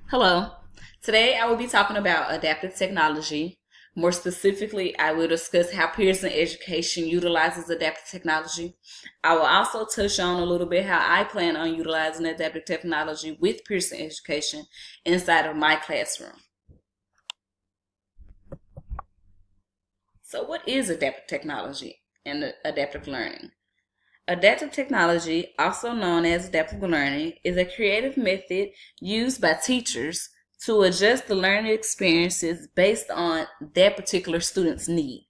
Hello. Today I will be talking about adaptive technology. More specifically, I will discuss how Pearson Education utilizes adaptive technology. I will also touch on a little bit how I plan on utilizing adaptive technology with Pearson Education inside of my classroom. So, what is adaptive technology and adaptive learning? Adaptive technology, also known as adaptive learning, is a creative method used by teachers to adjust the learning experiences based on that particular student's need.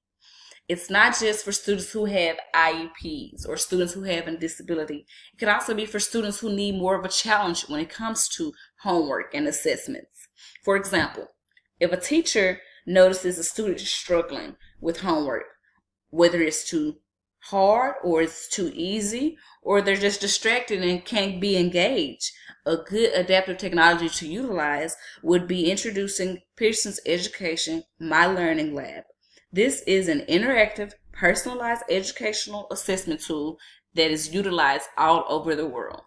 It's not just for students who have IEPs or students who have a disability. It can also be for students who need more of a challenge when it comes to homework and assessments. For example, if a teacher notices a student struggling with homework, whether it's too hard or it's too easy or they're just distracted and can't be engaged, a good adaptive technology to utilize would be introducing Pearson's Education My Learning Lab. This is an interactive, personalized educational assessment tool that is utilized all over the world.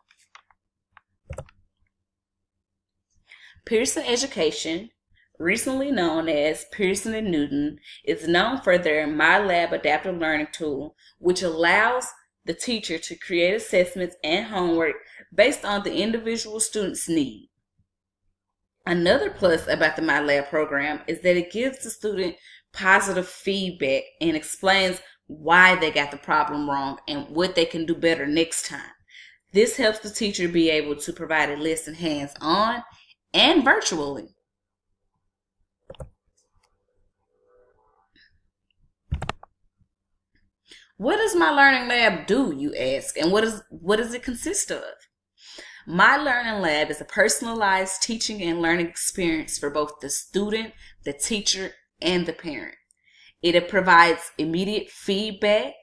Pearson Education, recently known as Pearson and Newton, is known for their MyLab adaptive learning tool, which allows the teacher to create assessments and homework based on the individual student's need. Another plus about the MyLab program is that it gives the student positive feedback and explains why they got the problem wrong and what they can do better next time. This helps the teacher be able to provide a lesson hands-on and virtually. What does My Learning Lab do, you ask, and what does it consist of? My Learning Lab is a personalized teaching and learning experience for both the student, the teacher, and the parent. It provides immediate feedback.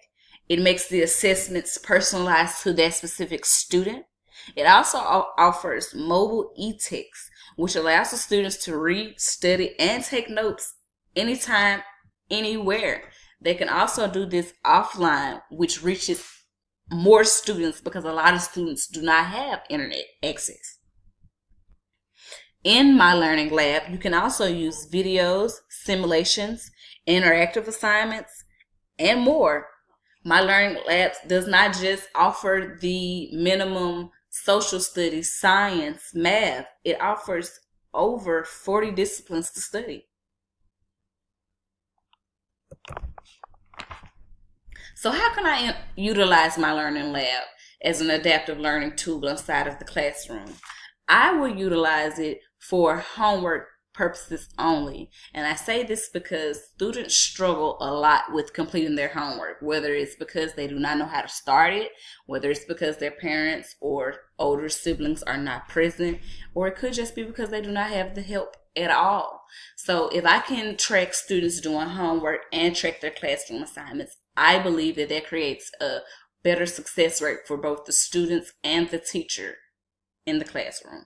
It makes the assessments personalized to that specific student. It also offers mobile e-texts, which allows the students to read, study, and take notes anytime, anywhere. They can also do this offline, which reaches more students because a lot of students do not have internet access. In My Learning Lab, you can also use videos, simulations, interactive assignments, and more. My Learning Lab does not just offer the minimum social studies, science, math. It offers over 40 disciplines to study. So how can I utilize My Learning Lab as an adaptive learning tool inside of the classroom? I will utilize it for homework purposes only. And I say this because students struggle a lot with completing their homework, whether it's because they do not know how to start it, whether it's because their parents or older siblings are not present, or it could just be because they do not have the help at all. So if I can track students doing homework and track their classroom assignments, I believe that that creates a better success rate for both the students and the teacher in the classroom.